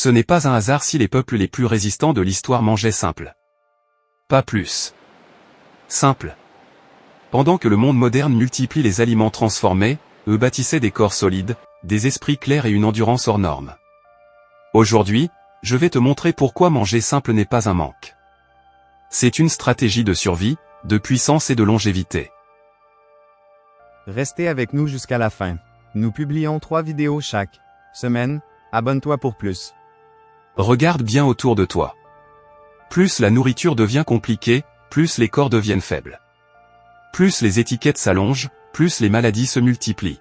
Ce n'est pas un hasard si les peuples les plus résistants de l'histoire mangeaient simple. Pas plus. Simple. Pendant que le monde moderne multiplie les aliments transformés, eux bâtissaient des corps solides, des esprits clairs et une endurance hors norme. Aujourd'hui, je vais te montrer pourquoi manger simple n'est pas un manque. C'est une stratégie de survie, de puissance et de longévité. Restez avec nous jusqu'à la fin. Nous publions 3 vidéos chaque semaine. Abonne-toi pour plus. Regarde bien autour de toi. Plus la nourriture devient compliquée, plus les corps deviennent faibles. Plus les étiquettes s'allongent, plus les maladies se multiplient.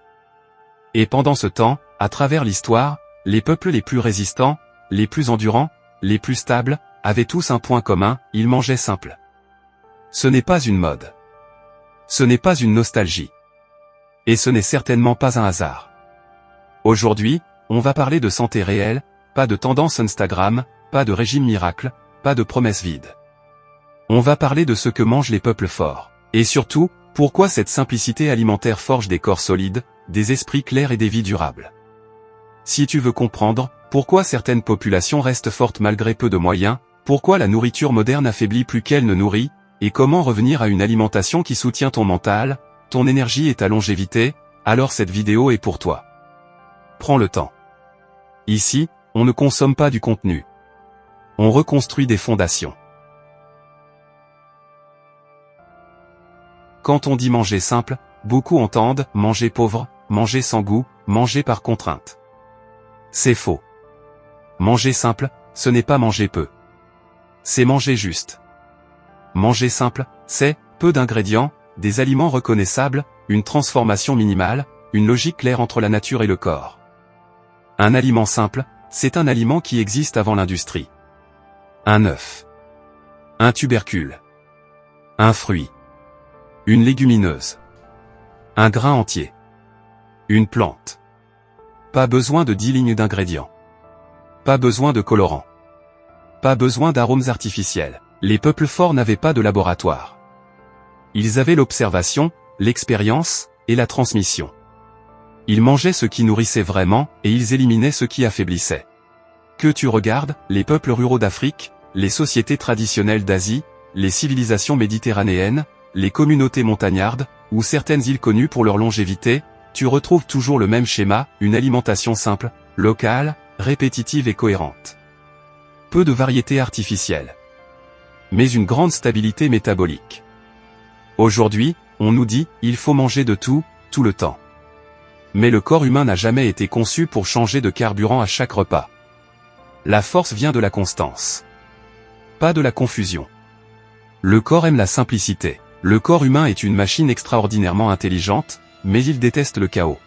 Et pendant ce temps, à travers l'histoire, les peuples les plus résistants, les plus endurants, les plus stables, avaient tous un point commun, ils mangeaient simple. Ce n'est pas une mode. Ce n'est pas une nostalgie. Et ce n'est certainement pas un hasard. Aujourd'hui, on va parler de santé réelle, pas de tendance Instagram, pas de régime miracle, pas de promesses vides. On va parler de ce que mangent les peuples forts. Et surtout, pourquoi cette simplicité alimentaire forge des corps solides, des esprits clairs et des vies durables. Si tu veux comprendre, pourquoi certaines populations restent fortes malgré peu de moyens, pourquoi la nourriture moderne affaiblit plus qu'elle ne nourrit, et comment revenir à une alimentation qui soutient ton mental, ton énergie et ta longévité, alors cette vidéo est pour toi. Prends le temps. Ici, on ne consomme pas du contenu. On reconstruit des fondations. Quand on dit manger simple, beaucoup entendent manger pauvre, manger sans goût, manger par contrainte. C'est faux. Manger simple, ce n'est pas manger peu. C'est manger juste. Manger simple, c'est peu d'ingrédients, des aliments reconnaissables, une transformation minimale, une logique claire entre la nature et le corps. Un aliment simple, c'est un aliment qui existe avant l'industrie. Un œuf. Un tubercule. Un fruit. Une légumineuse. Un grain entier. Une plante. Pas besoin de 10 lignes d'ingrédients. Pas besoin de colorants. Pas besoin d'arômes artificiels. Les peuples forts n'avaient pas de laboratoire. Ils avaient l'observation, l'expérience, et la transmission. Ils mangeaient ce qui nourrissait vraiment, et ils éliminaient ce qui affaiblissait. Que tu regardes, les peuples ruraux d'Afrique, les sociétés traditionnelles d'Asie, les civilisations méditerranéennes, les communautés montagnardes, ou certaines îles connues pour leur longévité, tu retrouves toujours le même schéma, une alimentation simple, locale, répétitive et cohérente. Peu de variétés artificielles. Mais une grande stabilité métabolique. Aujourd'hui, on nous dit, il faut manger de tout le temps. Mais le corps humain n'a jamais été conçu pour changer de carburant à chaque repas. La force vient de la constance. Pas de la confusion. Le corps aime la simplicité. Le corps humain est une machine extraordinairement intelligente, mais il déteste le chaos.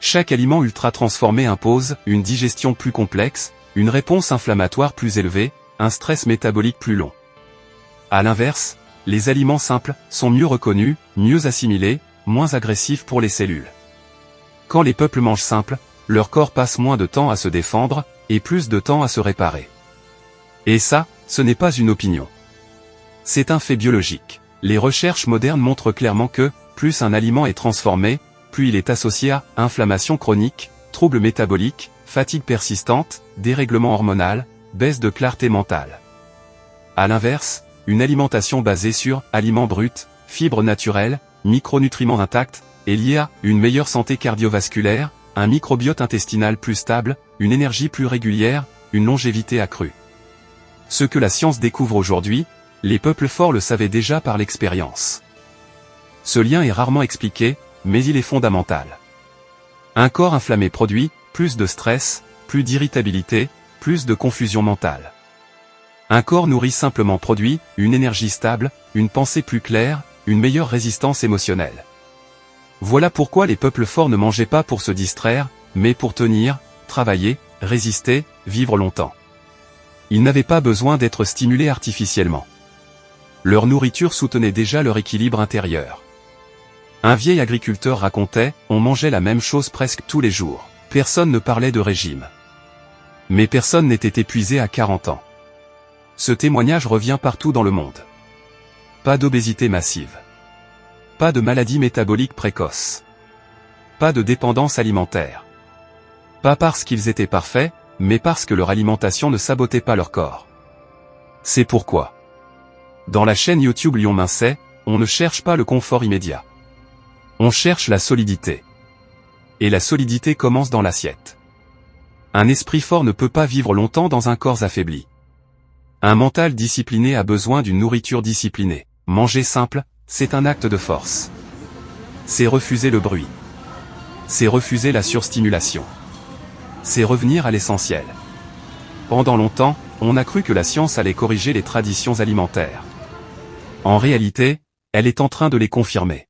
Chaque aliment ultra transformé impose une digestion plus complexe, une réponse inflammatoire plus élevée, un stress métabolique plus long. À l'inverse, les aliments simples sont mieux reconnus, mieux assimilés, moins agressifs pour les cellules. Quand les peuples mangent simple, leur corps passe moins de temps à se défendre, et plus de temps à se réparer. Et ça, ce n'est pas une opinion. C'est un fait biologique. Les recherches modernes montrent clairement que, plus un aliment est transformé, plus il est associé à inflammation chronique, troubles métaboliques, fatigue persistante, dérèglement hormonal, baisse de clarté mentale. À l'inverse, une alimentation basée sur aliments bruts, fibres naturelles, micronutriments intacts, est liée à une meilleure santé cardiovasculaire, un microbiote intestinal plus stable, une énergie plus régulière, une longévité accrue. Ce que la science découvre aujourd'hui, les peuples forts le savaient déjà par l'expérience. Ce lien est rarement expliqué, mais il est fondamental. Un corps inflammé produit plus de stress, plus d'irritabilité, plus de confusion mentale. Un corps nourri simplement produit une énergie stable, une pensée plus claire, une meilleure résistance émotionnelle. Voilà pourquoi les peuples forts ne mangeaient pas pour se distraire, mais pour tenir, travailler, résister, vivre longtemps. Ils n'avaient pas besoin d'être stimulés artificiellement. Leur nourriture soutenait déjà leur équilibre intérieur. Un vieil agriculteur racontait, on mangeait la même chose presque tous les jours. Personne ne parlait de régime. Mais personne n'était épuisé à 40 ans. Ce témoignage revient partout dans le monde. Pas d'obésité massive. Pas de maladies métaboliques précoces. Pas de dépendance alimentaire. Pas parce qu'ils étaient parfaits, mais parce que leur alimentation ne sabotait pas leur corps. C'est pourquoi, dans la chaîne YouTube Lyon Mincet, on ne cherche pas le confort immédiat. On cherche la solidité. Et la solidité commence dans l'assiette. Un esprit fort ne peut pas vivre longtemps dans un corps affaibli. Un mental discipliné a besoin d'une nourriture disciplinée. Manger simple, c'est un acte de force. C'est refuser le bruit. C'est refuser la surstimulation. C'est revenir à l'essentiel. Pendant longtemps, on a cru que la science allait corriger les traditions alimentaires. En réalité, elle est en train de les confirmer.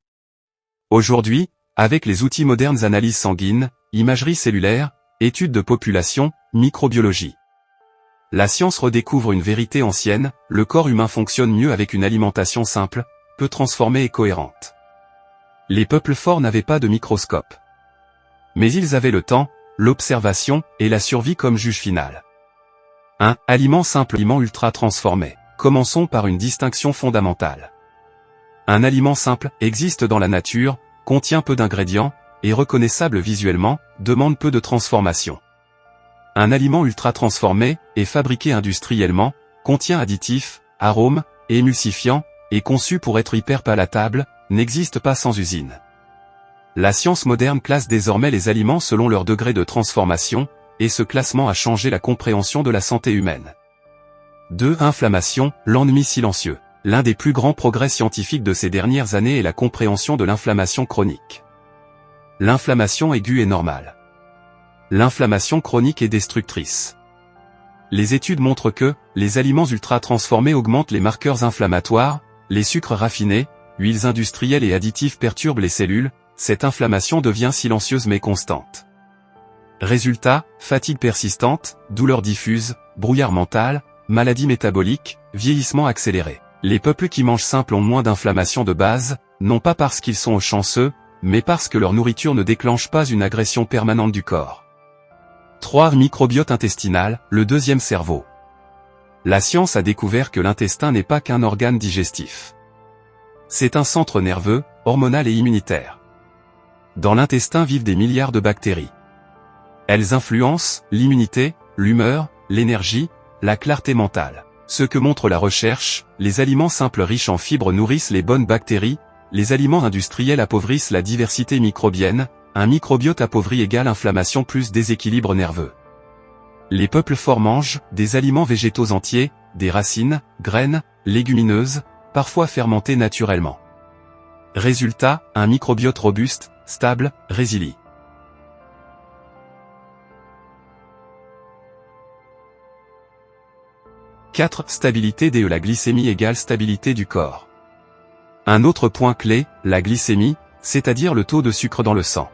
Aujourd'hui, avec les outils modernes analyses sanguines, imagerie cellulaire, études de population, microbiologie, la science redécouvre une vérité ancienne, le corps humain fonctionne mieux avec une alimentation simple, peu transformée et cohérente. Les peuples forts n'avaient pas de microscope. Mais ils avaient le temps, l'observation et la survie comme juge final. 1. Aliment simple, aliment ultra transformé. Commençons par une distinction fondamentale. Un aliment simple existe dans la nature, contient peu d'ingrédients, est reconnaissable visuellement, demande peu de transformation. Un aliment ultra transformé est fabriqué industriellement, contient additifs, arômes, et émulsifiants, est conçu pour être hyper palatable, n'existe pas sans usine. La science moderne classe désormais les aliments selon leur degré de transformation, et ce classement a changé la compréhension de la santé humaine. 2. Inflammation, l'ennemi silencieux. L'un des plus grands progrès scientifiques de ces dernières années est la compréhension de l'inflammation chronique. L'inflammation aiguë est normale. L'inflammation chronique est destructrice. Les études montrent que les aliments ultra transformés augmentent les marqueurs inflammatoires, les sucres raffinés, huiles industrielles et additifs perturbent les cellules, cette inflammation devient silencieuse mais constante. Résultat, fatigue persistante, douleurs diffuses, brouillard mental, maladies métaboliques, vieillissement accéléré. Les peuples qui mangent simple ont moins d'inflammation de base, non pas parce qu'ils sont chanceux, mais parce que leur nourriture ne déclenche pas une agression permanente du corps. 3. Microbiote intestinal, le deuxième cerveau. La science a découvert que l'intestin n'est pas qu'un organe digestif. C'est un centre nerveux, hormonal et immunitaire. Dans l'intestin vivent des milliards de bactéries. Elles influencent l'immunité, l'humeur, l'énergie, la clarté mentale. Ce que montre la recherche, les aliments simples riches en fibres nourrissent les bonnes bactéries, les aliments industriels appauvrissent la diversité microbienne, un microbiote appauvri égale inflammation plus déséquilibre nerveux. Les peuples forts mangent des aliments végétaux entiers, des racines, graines, légumineuses, parfois fermentées naturellement. Résultat, un microbiote robuste, stable, résilient. 4. Stabilité de la glycémie égale stabilité du corps. Un autre point clé, la glycémie, c'est-à-dire le taux de sucre dans le sang.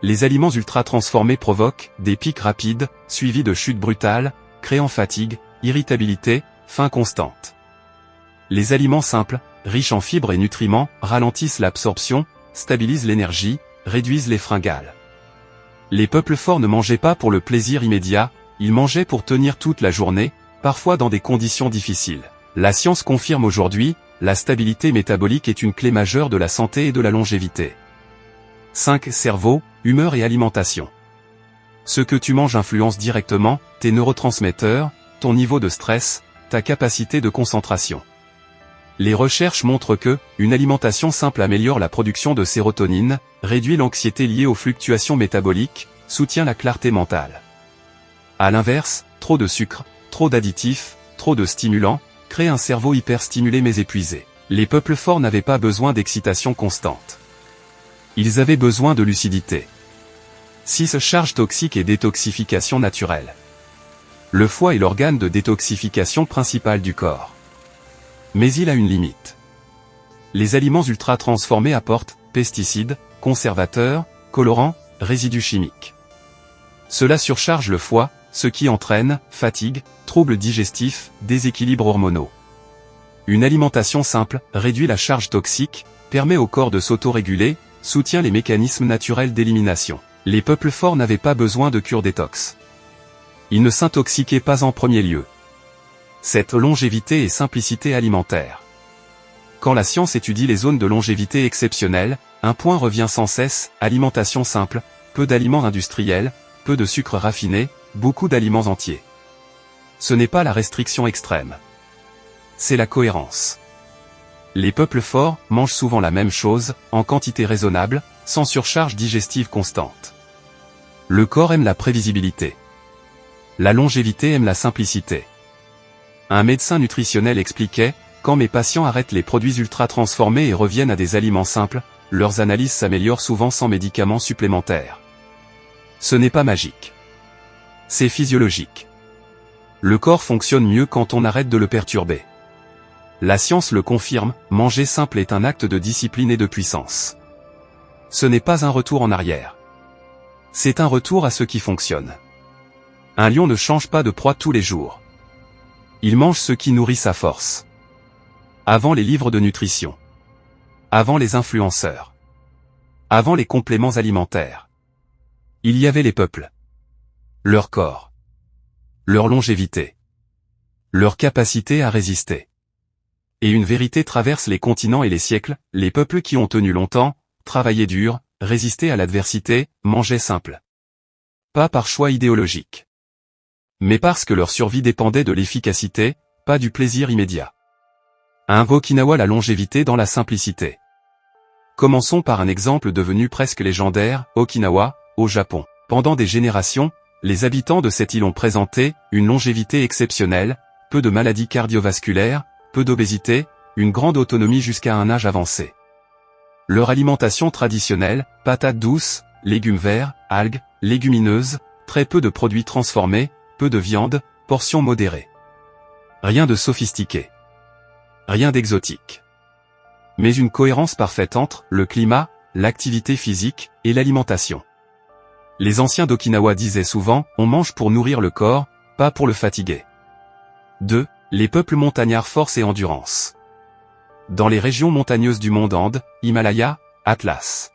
Les aliments ultra transformés provoquent des pics rapides, suivis de chutes brutales, créant fatigue, irritabilité, faim constante. Les aliments simples, riches en fibres et nutriments, ralentissent l'absorption, stabilisent l'énergie, réduisent les fringales. Les peuples forts ne mangeaient pas pour le plaisir immédiat, ils mangeaient pour tenir toute la journée, parfois dans des conditions difficiles. La science confirme aujourd'hui, la stabilité métabolique est une clé majeure de la santé et de la longévité. 5. Cerveau, humeur et alimentation. Ce que tu manges influence directement tes neurotransmetteurs, ton niveau de stress, ta capacité de concentration. Les recherches montrent que une alimentation simple améliore la production de sérotonine, réduit l'anxiété liée aux fluctuations métaboliques, soutient la clarté mentale. À l'inverse, trop de sucre, trop d'additifs, trop de stimulants, crée un cerveau hyperstimulé mais épuisé. Les peuples forts n'avaient pas besoin d'excitation constante. Ils avaient besoin de lucidité. 6. Charge toxique et détoxification naturelle. Le foie est l'organe de détoxification principal du corps. Mais il a une limite. Les aliments ultra transformés apportent pesticides, conservateurs, colorants, résidus chimiques. Cela surcharge le foie, ce qui entraîne fatigue, troubles digestifs, déséquilibres hormonaux. Une alimentation simple réduit la charge toxique, permet au corps de s'auto-réguler, soutient les mécanismes naturels d'élimination. Les peuples forts n'avaient pas besoin de cure détox. Ils ne s'intoxiquaient pas en premier lieu. Cette longévité et simplicité alimentaire. Quand la science étudie les zones de longévité exceptionnelles, un point revient sans cesse, alimentation simple, peu d'aliments industriels, peu de sucre raffiné, beaucoup d'aliments entiers. Ce n'est pas la restriction extrême. C'est la cohérence. Les peuples forts mangent souvent la même chose, en quantité raisonnable, sans surcharge digestive constante. Le corps aime la prévisibilité. La longévité aime la simplicité. Un médecin nutritionnel expliquait, quand mes patients arrêtent les produits ultra transformés et reviennent à des aliments simples, leurs analyses s'améliorent souvent sans médicaments supplémentaires. Ce n'est pas magique. C'est physiologique. Le corps fonctionne mieux quand on arrête de le perturber. La science le confirme, manger simple est un acte de discipline et de puissance. Ce n'est pas un retour en arrière. C'est un retour à ce qui fonctionne. Un lion ne change pas de proie tous les jours. Il mange ce qui nourrit sa force. Avant les livres de nutrition. Avant les influenceurs. Avant les compléments alimentaires. Il y avait les peuples. Leur corps. Leur longévité. Leur capacité à résister. Et une vérité traverse les continents et les siècles, les peuples qui ont tenu longtemps, travaillé dur, résisté à l'adversité, mangeaient simple. Pas par choix idéologique. Mais parce que leur survie dépendait de l'efficacité, pas du plaisir immédiat. À Okinawa, la longévité dans la simplicité. Commençons par un exemple devenu presque légendaire, Okinawa, au Japon. Pendant des générations, les habitants de cette île ont présenté une longévité exceptionnelle, peu de maladies cardiovasculaires, peu d'obésité, une grande autonomie jusqu'à un âge avancé. Leur alimentation traditionnelle, patates douces, légumes verts, algues, légumineuses, très peu de produits transformés, peu de viande, portions modérées. Rien de sophistiqué. Rien d'exotique. Mais une cohérence parfaite entre le climat, l'activité physique et l'alimentation. Les anciens d'Okinawa disaient souvent, on mange pour nourrir le corps, pas pour le fatiguer. 2. Les peuples montagnards force et endurance. Dans les régions montagneuses du monde Ande, Himalaya, Atlas.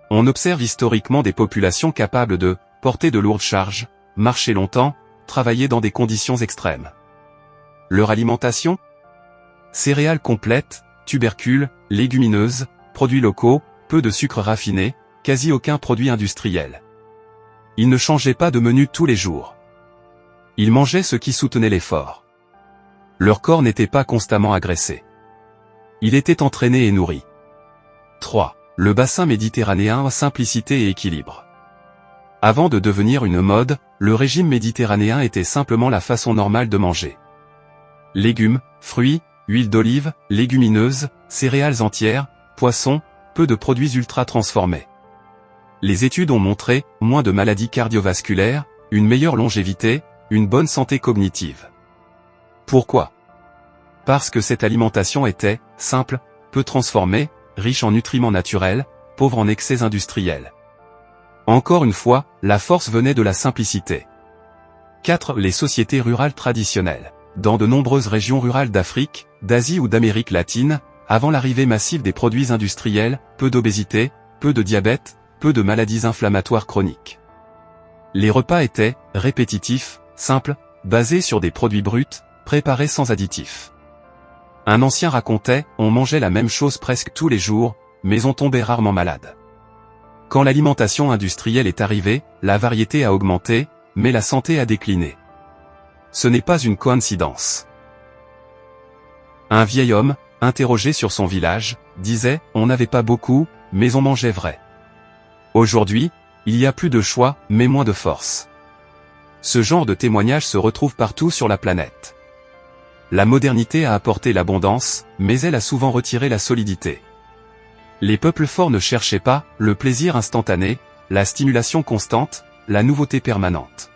On observe historiquement des populations capables de porter de lourdes charges, marcher longtemps, travailler dans des conditions extrêmes. Leur alimentation ? Céréales complètes, tubercules, légumineuses, produits locaux, peu de sucre raffiné, quasi aucun produit industriel. Ils ne changeaient pas de menu tous les jours. Ils mangeaient ce qui soutenait l'effort. Leur corps n'était pas constamment agressé. Il était entraîné et nourri. 3. Le bassin méditerranéen, simplicité et équilibre. Avant de devenir une mode, le régime méditerranéen était simplement la façon normale de manger. Légumes, fruits, huile d'olive, légumineuses, céréales entières, poissons, peu de produits ultra transformés. Les études ont montré moins de maladies cardiovasculaires, une meilleure longévité, une bonne santé cognitive. Pourquoi ? Parce que cette alimentation était simple, peu transformée, riche en nutriments naturels, pauvre en excès industriels. Encore une fois, la force venait de la simplicité. 4. Les sociétés rurales traditionnelles. Dans de nombreuses régions rurales d'Afrique, d'Asie ou d'Amérique latine, avant l'arrivée massive des produits industriels, peu d'obésité, peu de diabète, peu de maladies inflammatoires chroniques. Les repas étaient répétitifs, simples, basés sur des produits bruts, préparés sans additifs. Un ancien racontait, on mangeait la même chose presque tous les jours, mais on tombait rarement malade. Quand l'alimentation industrielle est arrivée, la variété a augmenté, mais la santé a décliné. Ce n'est pas une coïncidence. Un vieil homme, interrogé sur son village, disait, on n'avait pas beaucoup, mais on mangeait vrai. Aujourd'hui, il y a plus de choix, mais moins de force. Ce genre de témoignage se retrouve partout sur la planète. La modernité a apporté l'abondance, mais elle a souvent retiré la solidité. Les peuples forts ne cherchaient pas le plaisir instantané, la stimulation constante, la nouveauté permanente.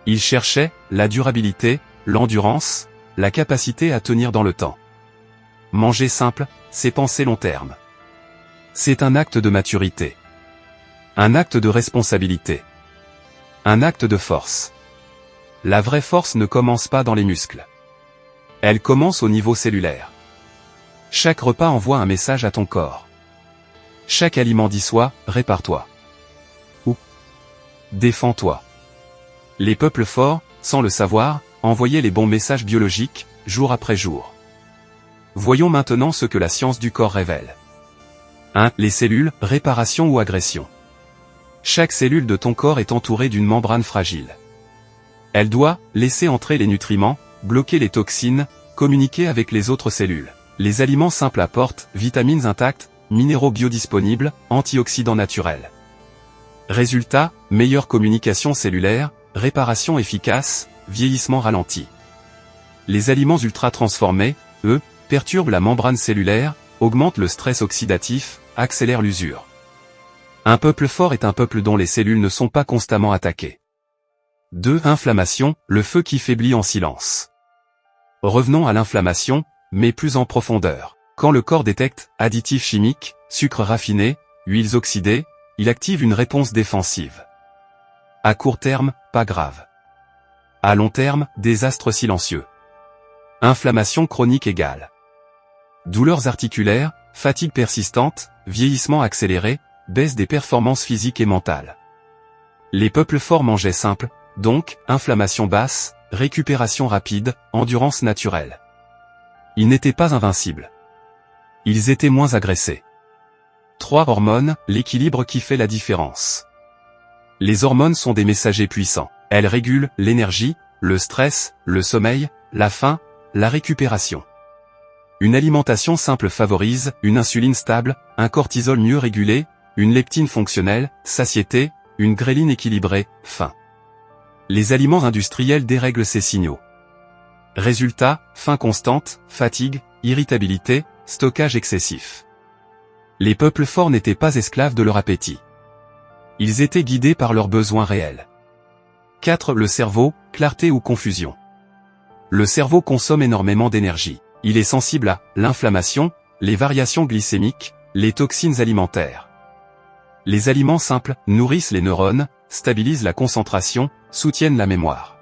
Ils cherchaient la durabilité, l'endurance, la capacité à tenir dans le temps. Manger simple, c'est penser long terme. C'est un acte de maturité. Un acte de responsabilité. Un acte de force. La vraie force ne commence pas dans les muscles. Elle commence au niveau cellulaire. Chaque repas envoie un message à ton corps. Chaque aliment dissoit, répare-toi. Ou défends-toi. Les peuples forts, sans le savoir, envoyaient les bons messages biologiques, jour après jour. Voyons maintenant ce que la science du corps révèle. 1. Les cellules, réparation ou agression. Chaque cellule de ton corps est entourée d'une membrane fragile. Elle doit laisser entrer les nutriments, bloquer les toxines, communiquer avec les autres cellules. Les aliments simples apportent vitamines intactes, minéraux biodisponibles, antioxydants naturels. Résultat, meilleure communication cellulaire, réparation efficace, vieillissement ralenti. Les aliments ultra transformés, eux, perturbent la membrane cellulaire, augmentent le stress oxydatif, accélèrent l'usure. Un peuple fort est un peuple dont les cellules ne sont pas constamment attaquées. 2. Inflammation, le feu qui faiblit en silence. Revenons à l'inflammation, mais plus en profondeur. Quand le corps détecte additifs chimiques, sucres raffinés, huiles oxydées, il active une réponse défensive. À court terme, pas grave. À long terme, désastre silencieux. Inflammation chronique égale douleurs articulaires, fatigue persistante, vieillissement accéléré, baisse des performances physiques et mentales. Les peuples forts mangeaient simple, donc, inflammation basse, récupération rapide, endurance naturelle. Ils n'étaient pas invincibles. Ils étaient moins agressés. 3. Hormones, l'équilibre qui fait la différence. Les hormones sont des messagers puissants. Elles régulent l'énergie, le stress, le sommeil, la faim, la récupération. Une alimentation simple favorise une insuline stable, un cortisol mieux régulé, une leptine fonctionnelle, satiété, une gréline équilibrée, faim. Les aliments industriels dérèglent ces signaux. Résultat, faim constante, fatigue, irritabilité, stockage excessif. Les peuples forts n'étaient pas esclaves de leur appétit. Ils étaient guidés par leurs besoins réels. 4. Le cerveau, clarté ou confusion. Le cerveau consomme énormément d'énergie. Il est sensible à l'inflammation, les variations glycémiques, les toxines alimentaires. Les aliments simples nourrissent les neurones, stabilisent la concentration, soutiennent la mémoire.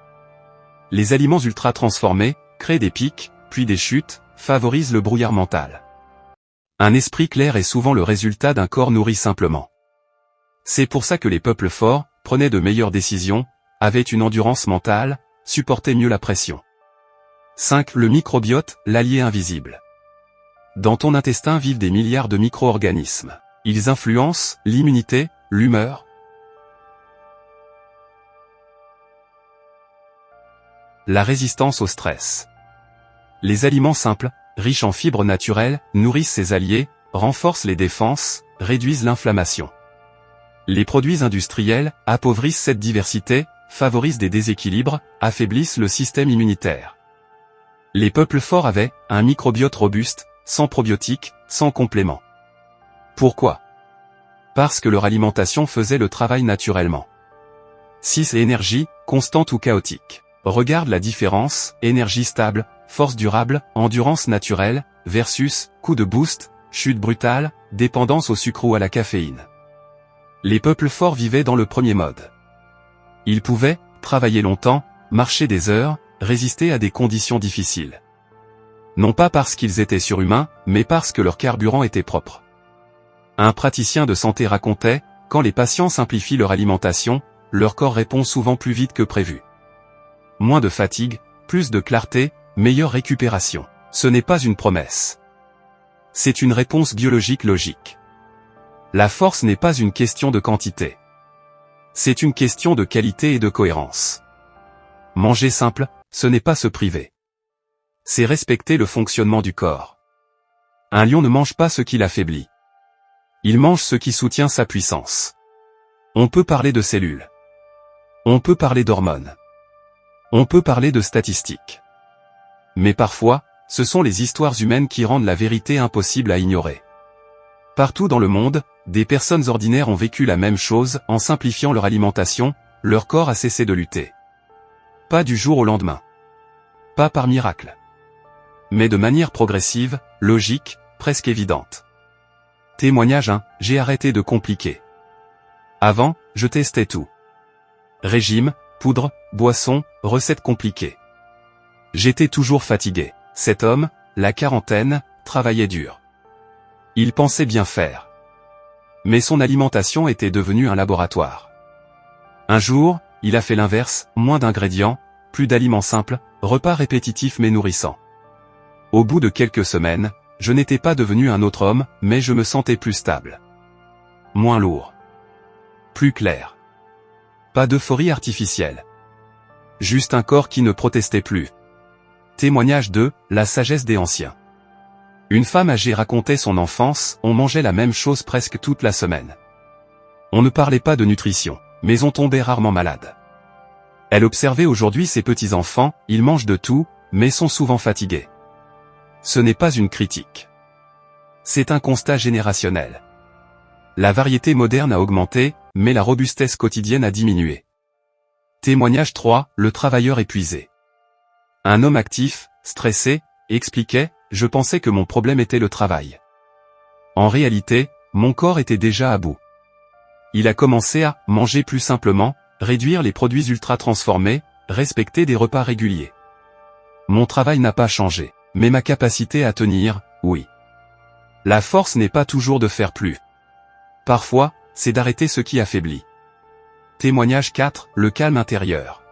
Les aliments ultra transformés créent des pics, puis des chutes, favorisent le brouillard mental. Un esprit clair est souvent le résultat d'un corps nourri simplement. C'est pour ça que les peuples forts prenaient de meilleures décisions, avaient une endurance mentale, supportaient mieux la pression. 5. Le microbiote, l'allié invisible. Dans ton intestin vivent des milliards de micro-organismes. Ils influencent l'immunité, l'humeur, la résistance au stress. Les aliments simples, riches en fibres naturelles, nourrissent ces alliés, renforcent les défenses, réduisent l'inflammation. Les produits industriels appauvrissent cette diversité, favorisent des déséquilibres, affaiblissent le système immunitaire. Les peuples forts avaient un microbiote robuste, sans probiotiques, sans compléments. Pourquoi? Parce que leur alimentation faisait le travail naturellement. 6. Énergie, constante ou chaotique. Regarde la différence, énergie stable, force durable, endurance naturelle, versus coup de boost, chute brutale, dépendance au sucre ou à la caféine. Les peuples forts vivaient dans le premier mode. Ils pouvaient travailler longtemps, marcher des heures, résister à des conditions difficiles. Non pas parce qu'ils étaient surhumains, mais parce que leur carburant était propre. Un praticien de santé racontait, quand les patients simplifient leur alimentation, leur corps répond souvent plus vite que prévu. Moins de fatigue, plus de clarté, meilleure récupération. Ce n'est pas une promesse. C'est une réponse biologique logique. La force n'est pas une question de quantité. C'est une question de qualité et de cohérence. Manger simple, ce n'est pas se priver. C'est respecter le fonctionnement du corps. Un lion ne mange pas ce qui l'affaiblit. Il mange ce qui soutient sa puissance. On peut parler de cellules. On peut parler d'hormones. On peut parler de statistiques. Mais parfois, ce sont les histoires humaines qui rendent la vérité impossible à ignorer. Partout dans le monde, des personnes ordinaires ont vécu la même chose en simplifiant leur alimentation, leur corps a cessé de lutter. Pas du jour au lendemain. Pas par miracle. Mais de manière progressive, logique, presque évidente. Témoignage 1, j'ai arrêté de compliquer. Avant, je testais tout. Régime, poudre, boisson, recettes compliquées. J'étais toujours fatigué. Cet homme, la quarantaine, travaillait dur. Il pensait bien faire. Mais son alimentation était devenue un laboratoire. Un jour, il a fait l'inverse, moins d'ingrédients, plus d'aliments simples, repas répétitifs mais nourrissants. Au bout de quelques semaines, je n'étais pas devenu un autre homme, mais je me sentais plus stable. Moins lourd. Plus clair. Pas d'euphorie artificielle. Juste un corps qui ne protestait plus. Témoignage 2, la sagesse des anciens. Une femme âgée racontait son enfance, on mangeait la même chose presque toute la semaine. On ne parlait pas de nutrition, mais on tombait rarement malade. Elle observait aujourd'hui ses petits-enfants, ils mangent de tout, mais sont souvent fatigués. Ce n'est pas une critique. C'est un constat générationnel. La variété moderne a augmenté, mais la robustesse quotidienne a diminué. Témoignage 3, le travailleur épuisé. Un homme actif, stressé, expliquait « Je pensais que mon problème était le travail. En réalité, mon corps était déjà à bout. Il a commencé à manger plus simplement, réduire les produits ultra-transformés, respecter des repas réguliers. Mon travail n'a pas changé, mais ma capacité à tenir, oui. La force n'est pas toujours de faire plus. Parfois, c'est d'arrêter ce qui affaiblit. » Témoignage 4, le calme intérieur.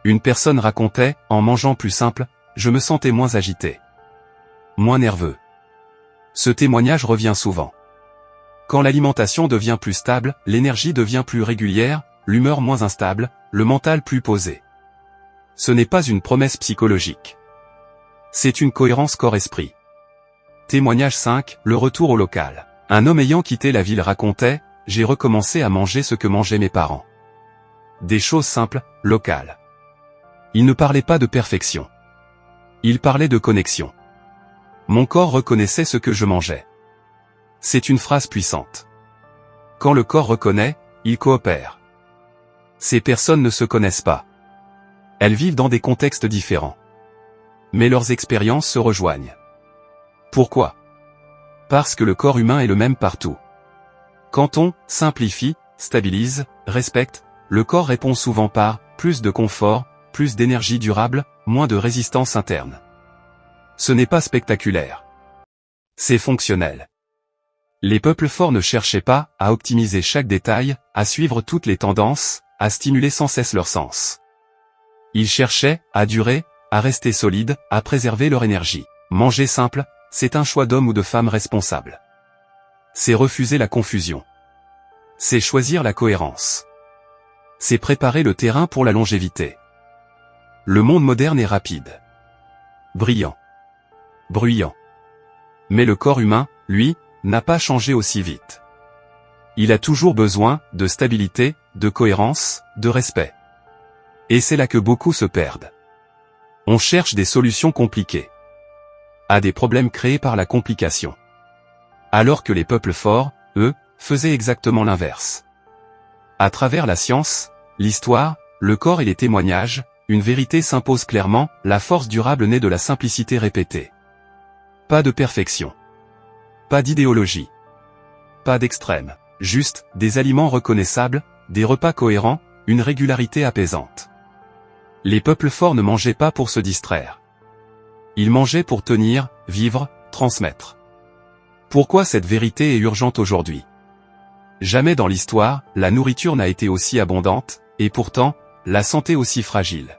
Une personne racontait, en mangeant plus simple, je me sentais moins agité. Moins nerveux. Ce témoignage revient souvent. Quand l'alimentation devient plus stable, l'énergie devient plus régulière, l'humeur moins instable, le mental plus posé. Ce n'est pas une promesse psychologique. C'est une cohérence corps-esprit. Témoignage 5, le retour au local. Un homme ayant quitté la ville racontait, j'ai recommencé à manger ce que mangeaient mes parents. Des choses simples, locales. Il ne parlait pas de perfection. Il parlait de connexion. Mon corps reconnaissait ce que je mangeais. C'est une phrase puissante. Quand le corps reconnaît, il coopère. Ces personnes ne se connaissent pas. Elles vivent dans des contextes différents. Mais leurs expériences se rejoignent. Pourquoi ? Parce que le corps humain est le même partout. Quand on simplifie, stabilise, respecte, le corps répond souvent par plus de confort, plus d'énergie durable, moins de résistance interne. Ce n'est pas spectaculaire. C'est fonctionnel. Les peuples forts ne cherchaient pas à optimiser chaque détail, à suivre toutes les tendances, à stimuler sans cesse leur sens. Ils cherchaient à durer, à rester solides, à préserver leur énergie. Manger simple, c'est un choix d'homme ou de femme responsable. C'est refuser la confusion. C'est choisir la cohérence. C'est préparer le terrain pour la longévité. Le monde moderne est rapide. Brillant. Bruyant. Mais le corps humain, lui, n'a pas changé aussi vite. Il a toujours besoin de stabilité, de cohérence, de respect. Et c'est là que beaucoup se perdent. On cherche des solutions compliquées à des problèmes créés par la complication. Alors que les peuples forts, eux, faisaient exactement l'inverse. À travers la science, l'histoire, le corps et les témoignages, une vérité s'impose clairement, la force durable naît de la simplicité répétée. Pas de perfection. Pas d'idéologie. Pas d'extrême. Juste, des aliments reconnaissables, des repas cohérents, une régularité apaisante. Les peuples forts ne mangeaient pas pour se distraire. Ils mangeaient pour tenir, vivre, transmettre. Pourquoi cette vérité est urgente aujourd'hui ? Jamais dans l'histoire, la nourriture n'a été aussi abondante, et pourtant, la santé aussi fragile.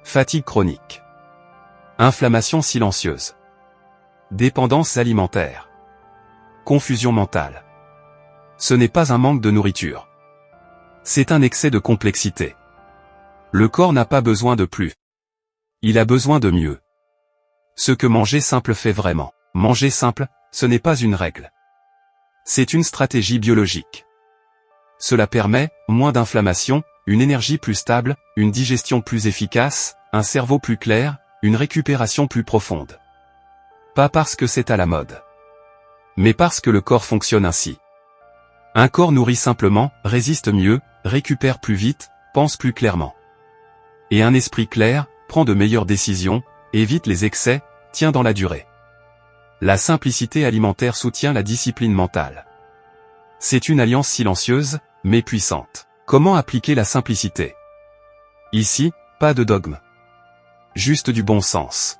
Fatigue chronique. Inflammation silencieuse. Dépendance alimentaire. Confusion mentale. Ce n'est pas un manque de nourriture. C'est un excès de complexité. Le corps n'a pas besoin de plus. Il a besoin de mieux. Ce que manger simple fait vraiment. Manger simple, ce n'est pas une règle. C'est une stratégie biologique. Cela permet, moins d'inflammation, une énergie plus stable, une digestion plus efficace, un cerveau plus clair, une récupération plus profonde. Pas parce que c'est à la mode. Mais parce que le corps fonctionne ainsi. Un corps nourri simplement, résiste mieux, récupère plus vite, pense plus clairement. Et un esprit clair, prend de meilleures décisions, évite les excès, tient dans la durée. La simplicité alimentaire soutient la discipline mentale. C'est une alliance silencieuse, mais puissante. Comment appliquer la simplicité ? Ici, pas de dogme. Juste du bon sens.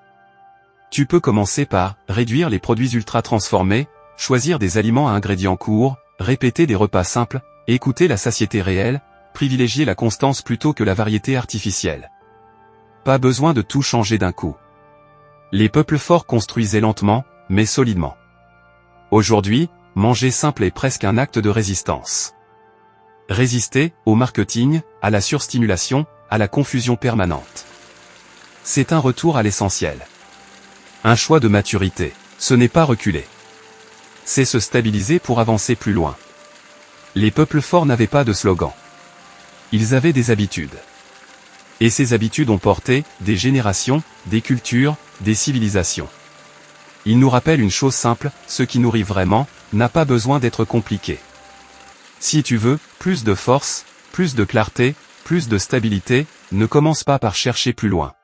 Tu peux commencer par réduire les produits ultra transformés, choisir des aliments à ingrédients courts, répéter des repas simples, écouter la satiété réelle, privilégier la constance plutôt que la variété artificielle. Pas besoin de tout changer d'un coup. Les peuples forts construisaient lentement, mais solidement. Aujourd'hui, manger simple est presque un acte de résistance. Résister au marketing, à la surstimulation, à la confusion permanente. C'est un retour à l'essentiel. Un choix de maturité. Ce n'est pas reculer. C'est se stabiliser pour avancer plus loin. Les peuples forts n'avaient pas de slogan. Ils avaient des habitudes. Et ces habitudes ont porté des générations, des cultures, des civilisations. Ils nous rappellent une chose simple, ce qui nourrit vraiment, n'a pas besoin d'être compliqué. Si tu veux, plus de force, plus de clarté, plus de stabilité, ne commence pas par chercher plus loin.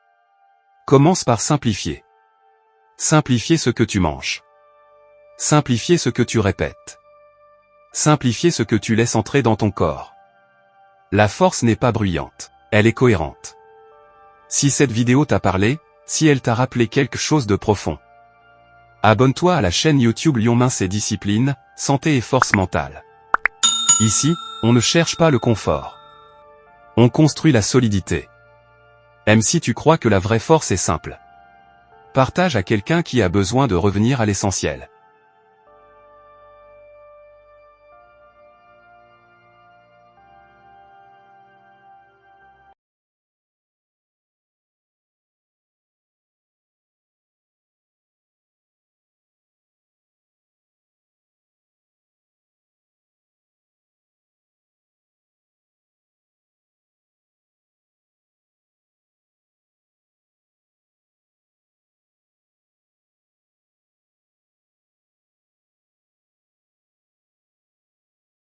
Commence par simplifier. Simplifier ce que tu manges. Simplifier ce que tu répètes. Simplifier ce que tu laisses entrer dans ton corps. La force n'est pas bruyante, elle est cohérente. Si cette vidéo t'a parlé, si elle t'a rappelé quelque chose de profond, abonne-toi à la chaîne YouTube Lion Mince et Discipline, Santé et Force Mentale. Ici, on ne cherche pas le confort. On construit la solidité. Même si tu crois que la vraie force est simple. Partage à quelqu'un qui a besoin de revenir à l'essentiel.